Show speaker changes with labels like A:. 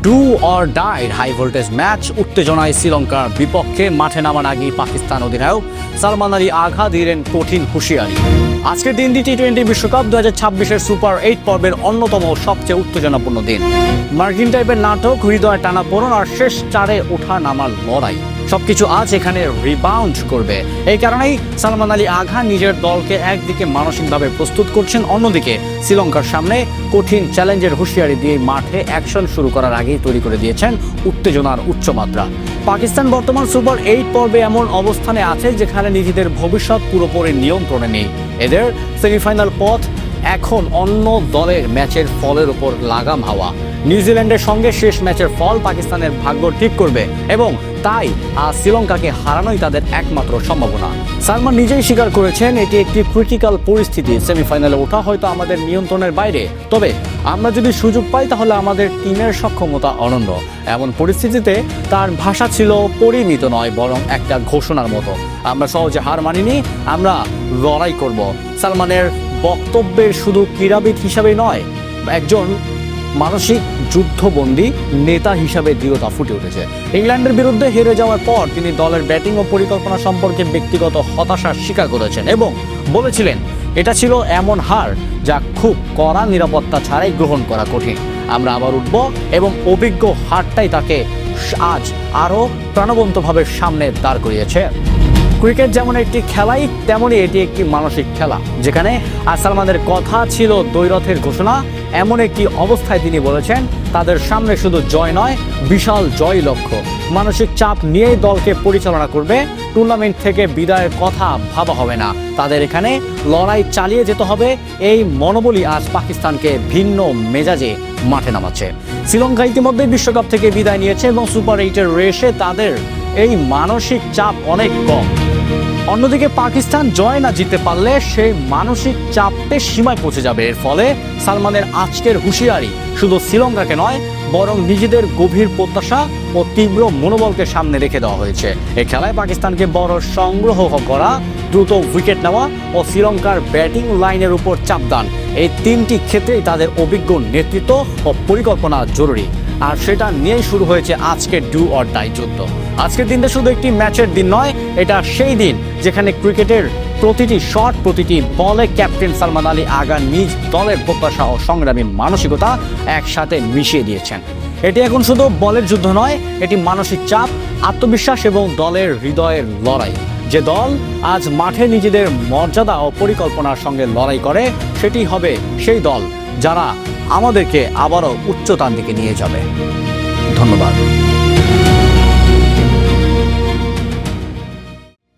A: Do or die high voltage match উত্তেজনায় শ্রীলঙ্কার বিপক্ষে মাঠে নামার আগে পাকিস্তান অধিনায়ক সালমান আলী আগা দিলেন কঠিন হুঁশিয়ারি। আজকের দিনটি টি-20 বিশ্বকাপ 2026-এর সুপার 8 পর্বের অন্যতম সবচেয়ে উত্তেজনাপূর্ণ দিন। মার্কিন টাইপের নাটক, হৃদয় টানাপোড়েন আর শেষ চারে ওঠা নামার লড়াই সবকিছু আজ এখানে রিবাউন্ড করবে। এই কারণেই সালমান আলী আগা নিজের দলকে একদিকে মানসিকভাবে প্রস্তুত করছেন, অন্যদিকে শ্রীলঙ্কার সামনে কঠিন চ্যালেঞ্জের হুঁশিয়ারি দিয়ে মাঠে অ্যাকশন শুরু করার আগেই তৈরি করে দিয়েছেন উত্তেজনার উচ্চমাত্রা। পাকিস্তান বর্তমান সুপার 8 পর্বে এমন অবস্থানে আছে যেখানে নিজেদের ভবিষ্যৎ পুরোপুরি নিয়ন্ত্রণে নেই। এদের সেমিফাইনাল পথ এখন অন্য দলের ম্যাচের ফলের উপর লাগাম হাওয়া। নিউজিল্যান্ডের সঙ্গে শেষ ম্যাচের ফল পাকিস্তানের ভাগ্য ঠিক করবে এবং তাই শ্রীলঙ্কাকে হারানোই তাদের একমাত্র সম্ভাবনা। সালমান নিজেই স্বীকার করেছেন এটি একটি ক্রিটিক্যাল পরিস্থিতি। সেমিফাইনালে ওঠা হয়তো আমাদের নিয়ন্ত্রণের বাইরে, তবে আমরা যদি সুযোগ পাই তাহলে আমাদের টিমের সক্ষমতা অনন্য। এমন পরিস্থিতিতে তার ভাষা ছিল পরিমিত নয়, বরং একটা ঘোষণার মতো। আমরা সহজে হার মানিনি, আমরা লড়াই করব। সালমানের বক্তব্যের শুধু ক্রীড়াবিদ হিসাবে নয়, একজন মানসিক যুদ্ধবন্দী নেতা হিসাবে দৃঢ়তা ফুটে উঠেছে। ইংল্যান্ডের বিরুদ্ধে হেরে যাওয়ার পর তিনি দলের ব্যাটিং ও পরিকল্পনা সম্পর্কে ব্যক্তিগত হতাশা স্বীকার করেছেন এবং বলেছিলেন এটা ছিল এমন হার যা খুব কড়া নিরাপত্তা ছাড়াই গ্রহণ করা কঠিন। আমরা আবার উঠব এবং অভিজ্ঞ হারটাই তাকে আজ আরও প্রাণবন্তভাবে সামনে দাঁড় করিয়েছে। ক্রিকেট যেমন একটি খেলাই, তেমনই এটি একটি মানসিক খেলা, যেখানে সালমানের কথা ছিল দ্বৈরথের ঘোষণা। এমন একটি অবস্থায় তিনি বলেছেন তাদের সামনে শুধু জয় নয়, বিশাল জয় লক্ষ্য। মানসিক চাপ নিয়েই দলকে পরিচালনা করবে। টুর্নামেন্ট থেকে বিদায়ের কথা ভাবা হবে না, তাদের এখানে লড়াই চালিয়ে যেতে হবে। এই মনোবলই আজ পাকিস্তানকে ভিন্ন মেজাজে মাঠে নামাচ্ছে। শ্রীলঙ্কা ইতিমধ্যেই বিশ্বকাপ থেকে বিদায় নিয়েছে এবং সুপার 8-এর রেসে তাদের এই মানসিক চাপ অনেক কম। অন্যদিকে পাকিস্তান জয় না জিততে পারলে সেই মানসিক চাপের সীমায় পৌঁছে যাবে। এর ফলে সালমানের আজকের হুঁশিয়ারি শুধু শ্রীলঙ্কাকে নয়, বরং নিজেদের গভীর প্রত্যাশা ও তীব্র মনোবলকে সামনে রেখে দেওয়া হয়েছে। এই খেলায় পাকিস্তানকে বড় সংগ্রহ করা, দ্রুত উইকেট নেওয়া ও শ্রীলঙ্কার ব্যাটিং লাইনের উপর চাপদান, এই তিনটি ক্ষেত্রেই তাদের অভিজ্ঞ নেতৃত্ব ও পরিকল্পনা জরুরি। আর সেটা নিয়েই শুরু হয়েছে আজকের ডু অর ডাই যুদ্ধ। আজকের দিনটা শুধু একটি ম্যাচের দিন নয়, এটা সেই দিন যেখানে ক্রিকেটের প্রতিটি শট, প্রতিটি বলে ক্যাপ্টেন সালমান আলী আগা নিজ দলের প্রত্যাশা ও সংগ্রামী মানসিকতা একসাথে মিশিয়ে দিয়েছেন। এটি এখন শুধু বলের যুদ্ধ নয়, এটি মানসিক চাপ, আত্মবিশ্বাস এবং দলের হৃদয়ের লড়াই। যে দল আজ মাঠে নিজেদের মর্যাদা ও পরিকল্পনার সঙ্গে লড়াই করে, সেটি হবে সেই দল যারা আমাদেরকে আবারও উচ্চতার দিকে নিয়ে যাবে। ধন্যবাদ।